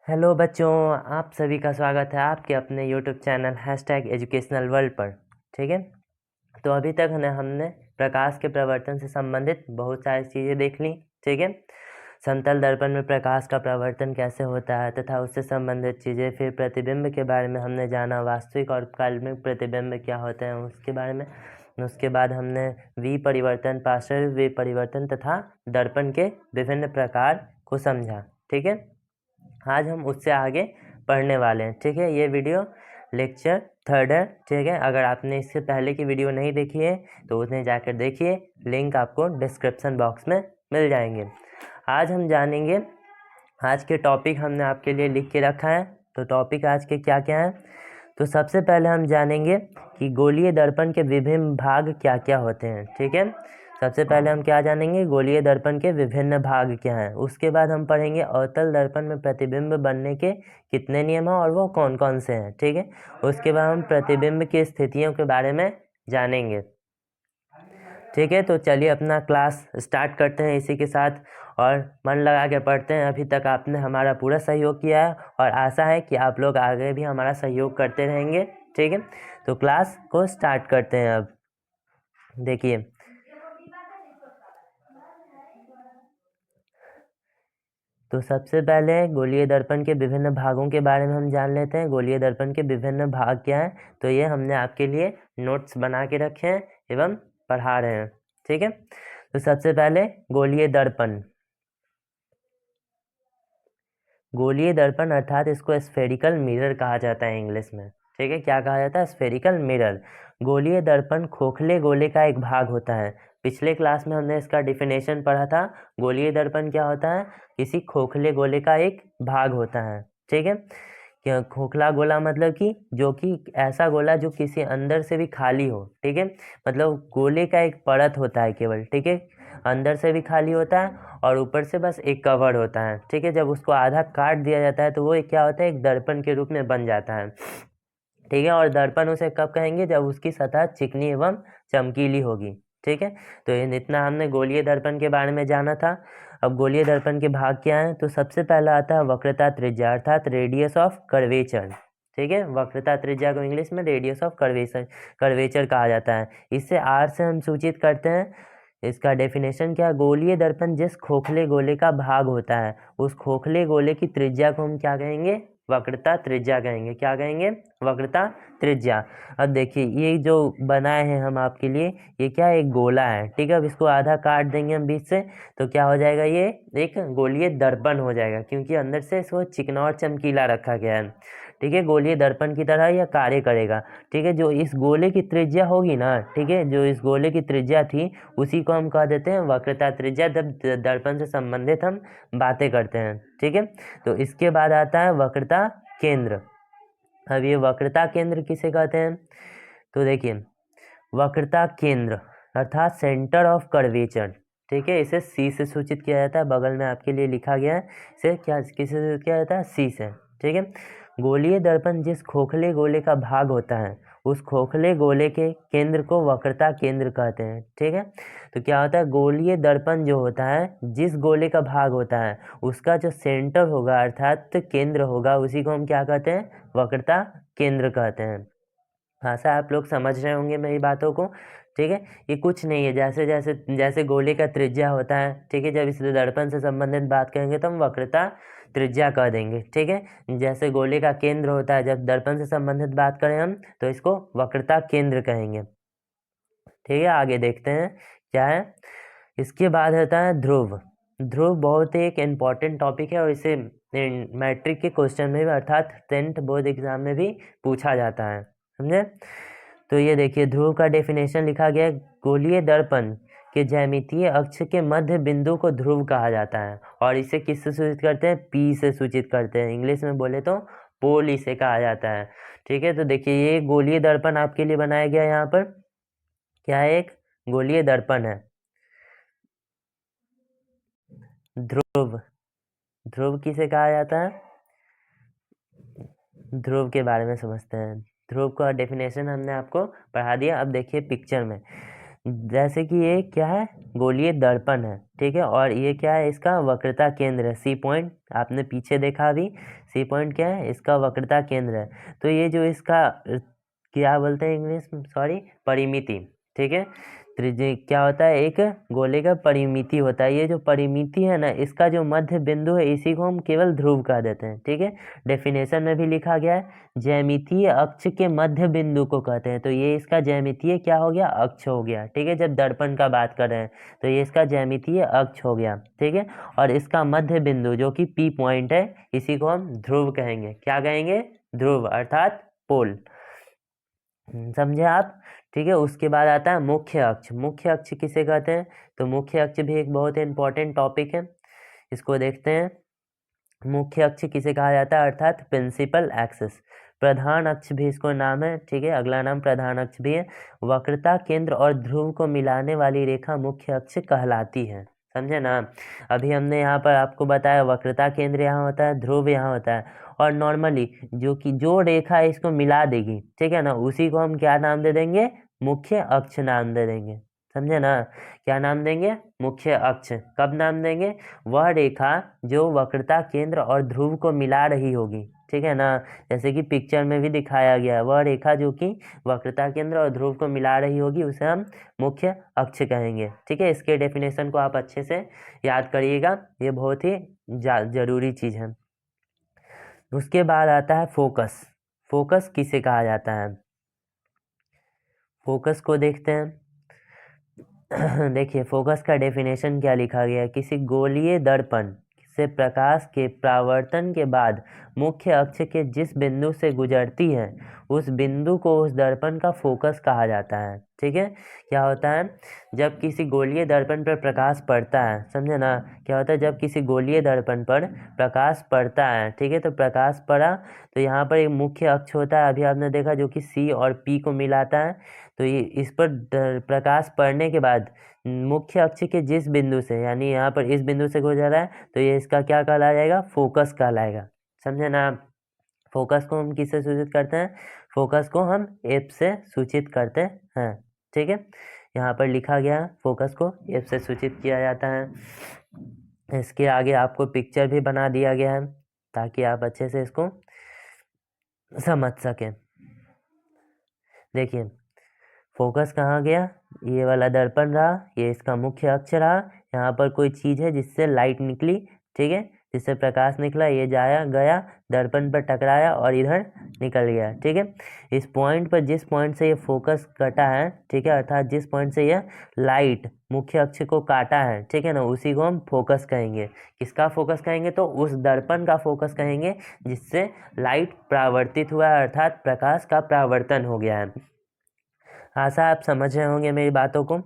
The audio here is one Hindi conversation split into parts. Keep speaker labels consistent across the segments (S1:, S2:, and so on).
S1: हेलो बच्चों, आप सभी का स्वागत है आपके अपने यूट्यूब चैनल #एजुकेशनल वर्ल्ड पर। ठीक है, तो अभी तक हमने प्रकाश के प्रवर्तन से संबंधित बहुत सारी चीज़ें देख ली। ठीक है, समतल दर्पण में प्रकाश का प्रवर्तन कैसे होता है तथा उससे संबंधित चीज़ें, फिर प्रतिबिंब के बारे में हमने जाना, वास्तविक और काल्पनिक प्रतिबिंब क्या होते हैं उसके बारे में। उसके बाद हमने विपरिवर्तन, पार्श्व विपरिवर्तन तथा दर्पण के विभिन्न प्रकार को समझा। ठीक है, आज हम उससे आगे पढ़ने वाले हैं। ठीक है, ये वीडियो लेक्चर 3 है। ठीक है, अगर आपने इससे पहले की वीडियो नहीं देखी है तो उन्हें जाकर देखिए, लिंक आपको डिस्क्रिप्शन बॉक्स में मिल जाएंगे। आज हम जानेंगे, आज के टॉपिक हमने आपके लिए लिख के रखा है। तो टॉपिक आज के क्या क्या हैं, तो सबसे पहले हम जानेंगे कि गोलीय दर्पण के विभिन्न भाग क्या क्या होते हैं। ठीक है, सबसे पहले हम क्या जानेंगे, गोलीय दर्पण के विभिन्न भाग क्या हैं। उसके बाद हम पढ़ेंगे अवतल दर्पण में प्रतिबिंब बनने के कितने नियम हैं और वो कौन कौन से हैं। ठीक है, उसके बाद हम प्रतिबिंब की स्थितियों के बारे में जानेंगे। ठीक है, तो चलिए अपना क्लास स्टार्ट करते हैं इसी के साथ और मन लगा के पढ़ते हैं। अभी तक आपने हमारा पूरा सहयोग किया है और आशा है कि आप लोग आगे भी हमारा सहयोग करते रहेंगे। ठीक है, तो क्लास को स्टार्ट करते हैं। अब देखिए, तो सबसे पहले गोलीय दर्पण के विभिन्न भागों के बारे में हम जान लेते हैं। गोलीय दर्पण के विभिन्न भाग क्या हैं, तो ये हमने आपके लिए नोट्स बना के रखे हैं एवं पढ़ा रहे हैं। ठीक है, तो सबसे पहले गोलीय दर्पण। गोलीय दर्पण अर्थात इसको स्फेरिकल मिरर कहा जाता है इंग्लिश में। ठीक है, क्या कहा जाता है, स्फेरिकल मिरर। गोलीय दर्पण खोखले गोले का एक भाग होता है। पिछले क्लास में हमने इसका डिफिनेशन पढ़ा था। गोलीय दर्पण क्या होता है, किसी खोखले गोले का एक भाग होता है। ठीक है, क्या खोखला गोला मतलब कि जो कि ऐसा गोला जो किसी अंदर से भी खाली हो। ठीक है, मतलब गोले का एक परत होता है केवल। ठीक है, अंदर से भी खाली होता है और ऊपर से बस एक कवर होता है। ठीक है, जब उसको आधा काट दिया जाता है तो वो क्या होता है, एक दर्पण के रूप में बन जाता है। ठीक है, और दर्पण उसे कब कहेंगे, जब उसकी सतह चिकनी एवं चमकीली होगी। ठीक है, तो इतना हमने गोलीय दर्पण के बारे में जाना था। अब गोलीय दर्पण के भाग क्या हैं, तो सबसे पहला आता है वक्रता त्रिज्या अर्थात रेडियस ऑफ कर्वेचर। ठीक है, वक्रता त्रिज्या को इंग्लिश में रेडियस ऑफ कर्वेचर कहा जाता है। इसे आर से हम सूचित करते हैं। इसका डेफिनेशन क्या है, गोलीय दर्पण जिस खोखले गोले का भाग होता है उस खोखले गोले की त्रिज्या को हम क्या कहेंगे, वक्रता त्रिज्या कहेंगे। क्या कहेंगे, वक्रता त्रिज्या। अब देखिए, ये जो बनाए हैं हम आपके लिए, ये क्या है, एक गोला है। ठीक है, अब इसको आधा काट देंगे हम बीच से तो क्या हो जाएगा, ये एक गोलीय दर्पण हो जाएगा, क्योंकि अंदर से इसको चिकना और चमकीला रखा गया है। ठीक है, गोलीय दर्पण की तरह यह कार्य करेगा। ठीक है, जो इस गोले की त्रिज्या होगी ना, ठीक है, जो इस गोले की त्रिज्या थी उसी को हम कह देते हैं वक्रता त्रिज्या, जब दर्पण से संबंधित हम बातें करते हैं। ठीक है, तो इसके बाद आता है वक्रता केंद्र। अब ये वक्रता केंद्र किसे कहते हैं, तो देखिए, वक्रता केंद्र अर्थात सेंटर ऑफ कर्वेचर। ठीक है, इसे सी से सूचित किया जाता है, बगल में आपके लिए लिखा गया है। इसे क्या किसे सूचित किया जाता है, सी से। ठीक है, गोलीय दर्पण जिस खोखले गोले का भाग होता है उस खोखले गोले के केंद्र को वक्रता केंद्र कहते हैं। ठीक है, तो क्या होता है, गोलीय दर्पण जो होता है जिस गोले का भाग होता है उसका जो सेंटर होगा अर्थात केंद्र होगा, उसी को हम क्या कहते हैं, वक्रता केंद्र कहते हैं। आशा आप लोग समझ रहे होंगे मेरी बातों को। ठीक है, ये कुछ नहीं है, जैसे जैसे जैसे गोले का त्रिज्या होता है। ठीक है, जब इस दर्पण से संबंधित बात करेंगे तो हम वक्रता त्रिज्या कह देंगे। ठीक है, जैसे गोले का केंद्र होता है, जब दर्पण से संबंधित बात करें हम तो इसको वक्रता केंद्र कहेंगे। ठीक है, आगे देखते हैं क्या है। इसके बाद होता है ध्रुव। ध्रुव बहुत ही एक इम्पॉर्टेंट टॉपिक है और इसे मैट्रिक के क्वेश्चन में भी अर्थात 10th बोर्ड एग्जाम में भी पूछा जाता है। समझे, तो ये देखिए, ध्रुव का डेफिनेशन लिखा गया है, गोलीय दर्पण के ज्यामितीय अक्ष के मध्य बिंदु को ध्रुव कहा जाता है और इसे किससे सूचित करते हैं, पी से सूचित करते हैं। इंग्लिश में बोले तो पोल इसे कहा जाता है। ठीक है, तो देखिए, ये गोलीय दर्पण आपके लिए बनाया गया है। यहाँ पर क्या है, एक गोलीय दर्पण है। ध्रुव, ध्रुव किसे कहा जाता है, ध्रुव के बारे में समझते हैं। ध्रुव का डेफिनेशन हमने आपको पढ़ा दिया। अब देखिए पिक्चर में, जैसे कि ये क्या है, गोलीय दर्पण है, ठीक है, और ये क्या है, इसका वक्रता केंद्र है, सी पॉइंट, आपने पीछे देखा अभी, सी पॉइंट क्या है, इसका वक्रता केंद्र है। तो ये जो इसका क्या बोलते हैं इंग्लिश में, सॉरी, परिमिति, ठीक है, त्रिज्या क्या होता है, एक गोले का परिमिति होता है। ये जो परिमिति है ना, इसका जो मध्य बिंदु है इसी को हम केवल ध्रुव कह देते हैं, ठीक है। डेफिनेशन में भी लिखा गया है, ज्यामितीय अक्ष के मध्य बिंदु को कहते हैं। तो ये इसका ज्यामितीय क्या हो गया, अक्ष हो गया, ठीक है। जब दर्पण का बात कर रहे हैं तो ये इसका ज्यामितीय अक्ष हो गया, ठीक है। और इसका मध्य बिंदु जो कि पी पॉइंट है, इसी को हम ध्रुव कहेंगे। क्या कहेंगे, ध्रुव अर्थात पोल, समझे आप, ठीक है। उसके बाद आता है मुख्य अक्ष। मुख्य अक्ष किसे कहते हैं, तो मुख्य अक्ष भी एक बहुत इंपॉर्टेंट टॉपिक है, इसको देखते हैं। मुख्य अक्ष किसे कहा जाता है, अर्थात प्रिंसिपल एक्सिस। प्रधान अक्ष भी इसको नाम है, ठीक है, अगला नाम प्रधान अक्ष भी है। वक्रता केंद्र और ध्रुव को मिलाने वाली रेखा मुख्य अक्ष कहलाती है, समझे ना। अभी हमने यहाँ पर आपको बताया वक्रता केंद्र यहाँ होता है, ध्रुव यहाँ होता है, और नॉर्मली जो रेखा है इसको मिला देगी, ठीक है ना, उसी को हम क्या नाम दे देंगे, मुख्य अक्ष नाम दे देंगे, समझे ना। क्या नाम देंगे, मुख्य अक्ष। कब नाम देंगे, वह रेखा जो वक्रता केंद्र और ध्रुव को मिला रही होगी, ठीक है ना। जैसे कि पिक्चर में भी दिखाया गया है, वह रेखा जो कि वक्रता केंद्र और ध्रुव को मिला रही होगी उसे हम मुख्य अक्ष कहेंगे, ठीक है। इसके डेफिनेशन को आप अच्छे से याद करिएगा, ये बहुत ही जरूरी चीज़ है। उसके बाद आता है फोकस। फोकस किसे कहा जाता है, फोकस को देखते हैं। देखिए फोकस का डेफिनेशन क्या लिखा गया है, किसी गोलीय दर्पण से प्रकाश के परावर्तन के बाद मुख्य अक्ष के जिस बिंदु से गुजरती है उस बिंदु को उस दर्पण का फोकस कहा जाता है, ठीक है। क्या होता है, जब किसी गोलीय दर्पण पर प्रकाश पड़ता है, समझे ना, क्या होता है, जब किसी गोलीय दर्पण पर प्रकाश पड़ता है, ठीक है, तो प्रकाश पड़ा तो यहाँ पर एक मुख्य अक्ष होता है, अभी आपने देखा, जो कि सी और पी को मिलाता है। तो ये इस पर प्रकाश पड़ने के बाद मुख्य अक्ष के जिस बिंदु से, यानी यहाँ पर इस बिंदु से गुजर रहा है, तो ये इसका क्या कहलाया जाएगा, फोकस कहलाएगा, समझे ना। फोकस को हम किससे सूचित करते हैं, फोकस को हम एफ से सूचित करते हैं, ठीक है। यहाँ पर लिखा गया है फोकस को एफ से सूचित किया जाता है। इसके आगे आपको पिक्चर भी बना दिया गया है ताकि आप अच्छे से इसको समझ सकें। देखिए फोकस कहाँ गया, ये वाला दर्पण रहा, ये इसका मुख्य अक्ष रहा, यहाँ पर कोई चीज़ है जिससे लाइट निकली, ठीक है, जिससे प्रकाश निकला, ये जाया गया दर्पण पर टकराया और इधर निकल गया, ठीक है। इस पॉइंट पर, जिस पॉइंट से ये फोकस कटा है, ठीक है, अर्थात जिस पॉइंट से यह लाइट मुख्य अक्ष को काटा है, ठीक है ना, उसी को हम फोकस कहेंगे। किसका फोकस कहेंगे, तो उस दर्पण का फोकस कहेंगे जिससे लाइट परावर्तित हुआ है, अर्थात प्रकाश का परावर्तन हो गया है। आशा आप समझ रहे होंगे मेरी बातों को।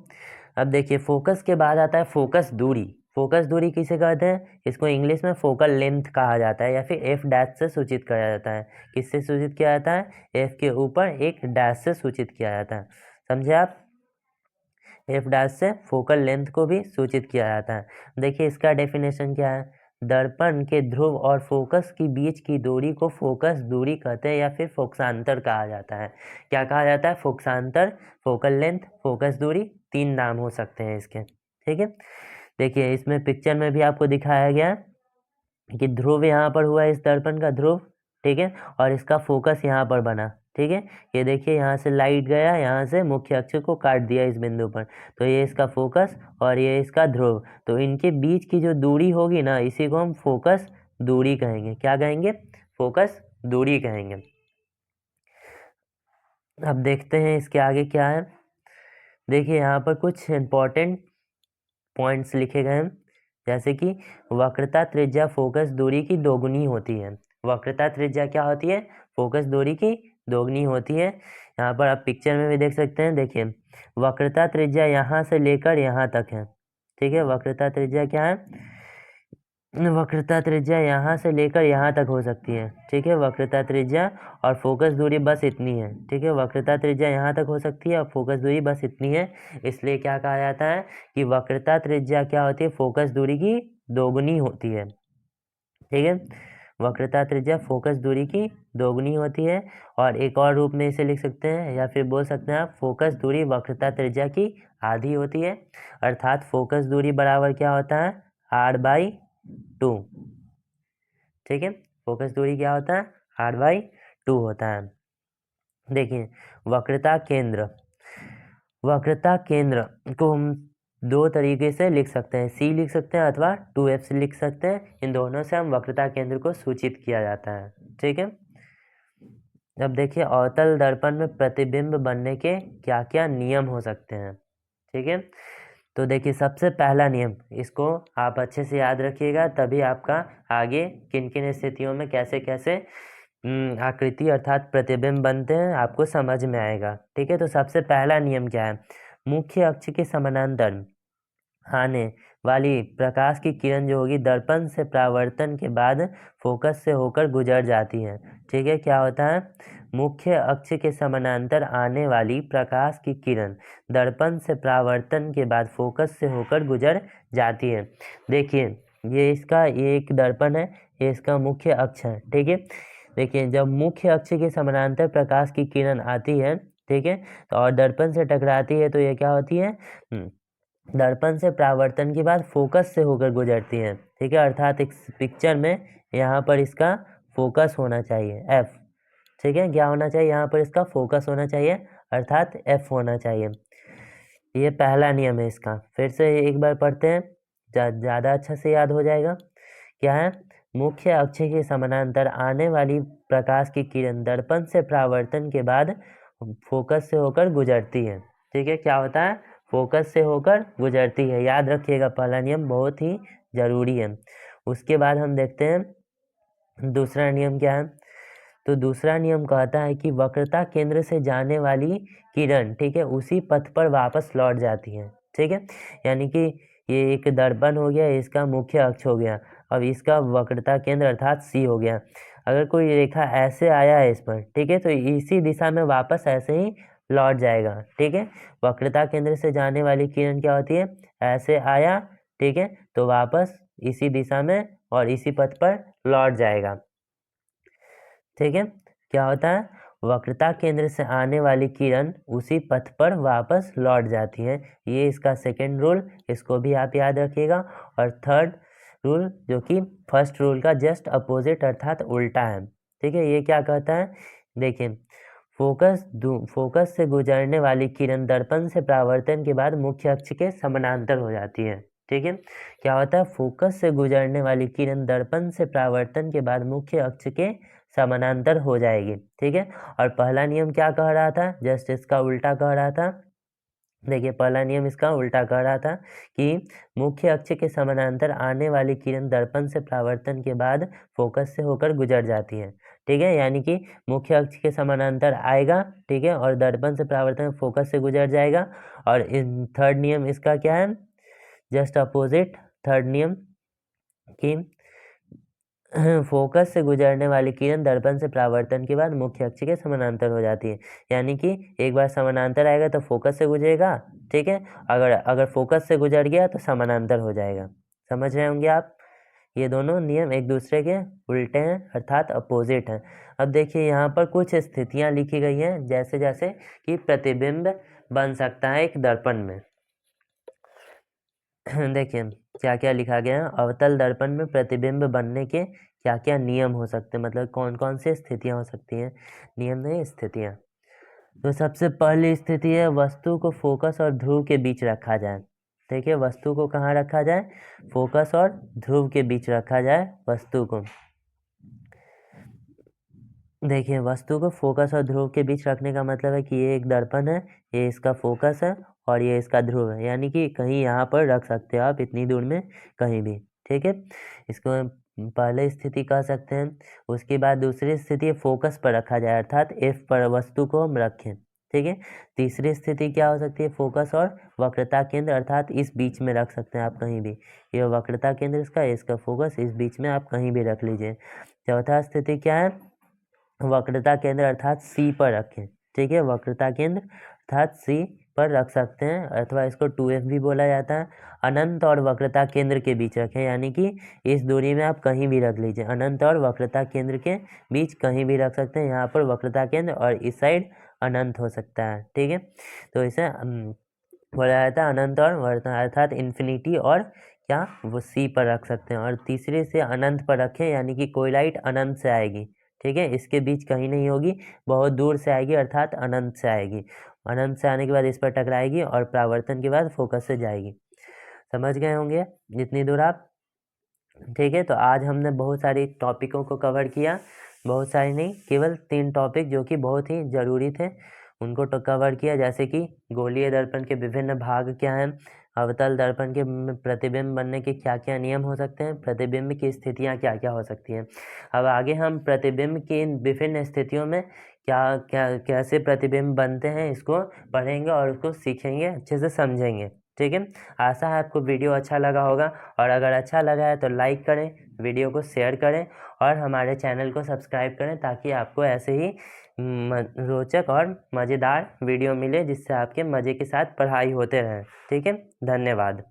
S1: अब देखिए फोकस के बाद आता है फोकस दूरी। फोकस दूरी किसे कहते हैं, इसको इंग्लिश में फोकल लेंथ कहा जाता है, या फिर एफ डैश से सूचित किया जाता है। किससे सूचित किया जाता है, एफ के ऊपर एक डैश से सूचित किया जाता है, समझे आप। एफ डैश से फोकल लेंथ को भी सूचित किया जाता है। देखिए इसका डेफिनेशन क्या है, दर्पण के ध्रुव और फोकस के बीच की दूरी को फोकस दूरी कहते हैं, या फिर फोकसांतर कहा जाता है। क्या कहा जाता है, फोकसांतर, फोकल लेंथ, फोकस दूरी, तीन नाम हो सकते हैं इसके, ठीक है। देखिए इसमें पिक्चर में भी आपको दिखाया गया कि ध्रुव यहाँ पर हुआ, इस दर्पण का ध्रुव, ठीक है, और इसका फोकस यहाँ पर बना, ठीक है। ये देखिए यहाँ से लाइट गया, यहाँ से मुख्य अक्ष को काट दिया इस बिंदु पर, तो ये इसका फोकस और ये इसका ध्रुव, तो इनके बीच की जो दूरी होगी ना, इसी को हम फोकस दूरी कहेंगे। क्या कहेंगे, फोकस दूरी कहेंगे। अब देखते हैं इसके आगे क्या है। देखिए यहाँ पर कुछ इंपॉर्टेंट पॉइंट्स लिखे गए हैं, जैसे कि वक्रता त्रिज्या फोकस दूरी की दोगुनी होती है। वक्रता त्रिज्या क्या होती है, फोकस दूरी की दोगुनी होती है। यहाँ पर आप पिक्चर में भी देख सकते हैं, देखिए वक्रता त्रिज्या यहाँ से लेकर यहाँ तक है, ठीक है। वक्रता त्रिज्या क्या है, वक्रता त्रिज्या यहाँ से लेकर यहाँ तक हो सकती है, ठीक है, वक्रता त्रिज्या, और फोकस दूरी बस इतनी है, ठीक है। वक्रता त्रिज्या यहाँ तक हो सकती है और फोकस दूरी बस इतनी है, इसलिए क्या कहा जाता है कि वक्रता त्रिज्या क्या होती है, फोकस दूरी की दोगुनी होती है, ठीक है। वक्रता त्रिज्या फोकस दूरी की दोगुनी होती है, और एक और रूप में इसे लिख सकते हैं या फिर बोल सकते हैं आप फोकस दूरी वक्रता त्रिज्या की आधी होती है, अर्थात फोकस दूरी बराबर क्या होता है r/2। ठीक है, फोकस दूरी क्या होता है r/2 होता है। देखिए वक्रता केंद्र को हम दो तरीके से लिख सकते हैं, C लिख सकते हैं अथवा 2F से लिख सकते हैं। इन दोनों से हम वक्रता केंद्र को सूचित किया जाता है। ठीक है, अब देखिए अवतल दर्पण में प्रतिबिंब बनने के क्या क्या नियम हो सकते हैं। ठीक है, तो देखिए सबसे पहला नियम, इसको आप अच्छे से याद रखिएगा, तभी आपका आगे किन किन स्थितियों में कैसे कैसे आकृति अर्थात प्रतिबिंब बनते हैं आपको समझ में आएगा। ठीक है, तो सबसे पहला नियम क्या है, मुख्य अक्ष के समानांतर आने वाली प्रकाश की किरण जो होगी दर्पण से परावर्तन के बाद फोकस से होकर गुजर जाती है। ठीक है, क्या होता है, मुख्य अक्ष के समानांतर आने वाली प्रकाश की किरण दर्पण से परावर्तन के बाद फोकस से होकर गुजर जाती है। देखिए ये एक दर्पण है, ये इसका मुख्य अक्ष है। ठीक है, देखिए जब मुख्य अक्ष के समानांतर प्रकाश की किरण आती है, ठीक है, तो और दर्पण से टकराती है, तो ये क्या होती है, दर्पण से परावर्तन के बाद फोकस से होकर गुजरती है। ठीक है, अर्थात इस पिक्चर में यहाँ पर इसका फोकस होना चाहिए F। ठीक है, क्या होना चाहिए, यहाँ पर इसका फोकस होना चाहिए अर्थात F होना चाहिए। ये पहला नियम है इसका, फिर से एक बार पढ़ते हैं, ज़्यादा अच्छा से याद हो जाएगा। क्या है, मुख्य अक्ष के समानांतर आने वाली प्रकाश की किरण दर्पण से परावर्तन के बाद फोकस से होकर गुजरती है। ठीक है, क्या होता है, फोकस से होकर गुजरती है। याद रखिएगा, पहला नियम बहुत ही जरूरी है। उसके बाद हम देखते हैं दूसरा नियम क्या है। तो दूसरा नियम कहता है कि वक्रता केंद्र से जाने वाली किरण, ठीक है, उसी पथ पर वापस लौट जाती है। ठीक है, यानी कि ये एक दर्पण हो गया, इसका मुख्य अक्ष हो गया, अब इसका वक्रता केंद्र अर्थात C हो गया। अगर कोई रेखा ऐसे आया है इस पर, ठीक है, तो इसी दिशा में वापस ऐसे ही लौट जाएगा। ठीक है, वक्रता केंद्र से जाने वाली किरण क्या होती है, ऐसे आया, ठीक है, तो वापस इसी दिशा में और इसी पथ पर लौट जाएगा। ठीक है, क्या होता है, वक्रता केंद्र से आने वाली किरण उसी पथ पर वापस लौट जाती है। ये इसका सेकेंड रूल, इसको भी आप याद रखिएगा। और थर्ड रूल जो कि फर्स्ट रूल का जस्ट अपोजिट अर्थात उल्टा है। ठीक है, ये क्या कहता है, देखिए फोकस से गुजरने वाली किरण दर्पण से परावर्तन के बाद मुख्य अक्ष के समानांतर हो जाती है। ठीक है, क्या होता है, फोकस से गुजरने वाली किरण दर्पण से परावर्तन के बाद मुख्य अक्ष के समानांतर हो जाएगी। ठीक है, और पहला नियम क्या कह रहा था, जस्ट इसका उल्टा कह रहा था। देखिए पहला नियम इसका उल्टा कह रहा था कि मुख्य अक्ष के समानांतर आने वाली किरण दर्पण से परावर्तन के बाद फोकस से होकर गुजर जाती है। ठीक है, यानी कि मुख्य अक्ष के समानांतर आएगा, ठीक है, और दर्पण से परावर्तन फोकस से गुजर जाएगा। और इन थर्ड नियम इसका क्या है, जस्ट अपोजिट थर्ड नियम कि फोकस से गुजरने वाली किरण दर्पण से परावर्तन के बाद मुख्य अक्ष के समानांतर हो जाती है। यानी कि एक बार समानांतर आएगा तो फोकस से गुजरेगा, ठीक है, अगर फोकस से गुजर गया तो समानांतर हो जाएगा। समझ रहे होंगे आप, ये दोनों नियम एक दूसरे के उल्टे हैं अर्थात अपोजिट हैं। अब देखिए यहाँ पर कुछ स्थितियाँ लिखी गई हैं, जैसे जैसे कि प्रतिबिंब बन सकता है एक दर्पण में। देखिए क्या क्या लिखा गया है, अवतल दर्पण में प्रतिबिंब बनने के क्या क्या नियम हो सकते हैं, मतलब कौन कौन सी स्थितियां हो सकती हैं, नियम नहीं स्थितियां। तो सबसे पहली स्थिति है वस्तु को फोकस और ध्रुव के बीच रखा जाए। ठीक है, वस्तु को कहाँ रखा जाए, फोकस और ध्रुव के बीच रखा जाए वस्तु को। देखिए वस्तु को फोकस और ध्रुव के बीच रखने का मतलब है कि ये एक दर्पण है, ये इसका फोकस है और ये इसका ध्रुव है, यानी कि कहीं यहाँ पर रख सकते हो आप, इतनी दूर में कहीं भी। ठीक है, इसको हम पहले स्थिति कह सकते हैं। उसके बाद दूसरी स्थिति फोकस पर रखा जाए अर्थात F पर वस्तु को हम रखें। ठीक है, तीसरी स्थिति क्या हो सकती है, फोकस और वक्रता केंद्र अर्थात इस बीच में रख सकते हैं आप कहीं भी, ये वक्रता केंद्र इसका फोकस इस बीच में आप कहीं भी रख लीजिए। चौथा स्थिति क्या है, वक्रता केंद्र अर्थात C पर रखें। ठीक है, वक्रता केंद्र अर्थात C पर रख सकते हैं, अथवा इसको 2f भी बोला जाता है। अनंत और वक्रता केंद्र के बीच रखें, यानी कि इस दूरी में आप कहीं भी रख लीजिए, अनंत और वक्रता केंद्र के बीच कहीं भी रख सकते हैं। यहाँ पर वक्रता केंद्र और इस साइड अनंत हो सकता है, ठीक है। तो इसे बोला जाता है अनंत और वक्रता, अर्थात इन्फिनिटी और क्या वो सी पर रख सकते हैं। और तीसरे से अनंत पर रखें, यानी कि कोई लाइट अनंत से आएगी, ठीक है, इसके बीच कहीं नहीं होगी, बहुत दूर से आएगी, अर्थात अनंत से आएगी। अनंत से आने के बाद इस पर टकराएगी और परावर्तन के बाद फोकस से जाएगी। समझ गए होंगे जितनी दूर आप, ठीक है। तो आज हमने बहुत सारी टॉपिकों को कवर किया, बहुत सारी नहीं, केवल 3 टॉपिक जो कि बहुत ही ज़रूरी थे उनको तो कवर किया, जैसे कि गोलीय दर्पण के विभिन्न भाग क्या हैं, अवतल दर्पण के प्रतिबिंब बनने के क्या क्या नियम हो सकते हैं, प्रतिबिंब की स्थितियाँ क्या क्या हो सकती हैं। अब आगे हम प्रतिबिंब की इन विभिन्न स्थितियों में क्या क्या कैसे प्रतिबिंब बनते हैं इसको पढ़ेंगे और उसको सीखेंगे, अच्छे से समझेंगे, ठीक है। आशा है आपको वीडियो अच्छा लगा होगा, और अगर अच्छा लगा है तो लाइक करें, वीडियो को शेयर करें और हमारे चैनल को सब्सक्राइब करें, ताकि आपको ऐसे ही रोचक और मज़ेदार वीडियो मिले, जिससे आपके मज़े के साथ पढ़ाई होते रहे, ठीक है। धन्यवाद।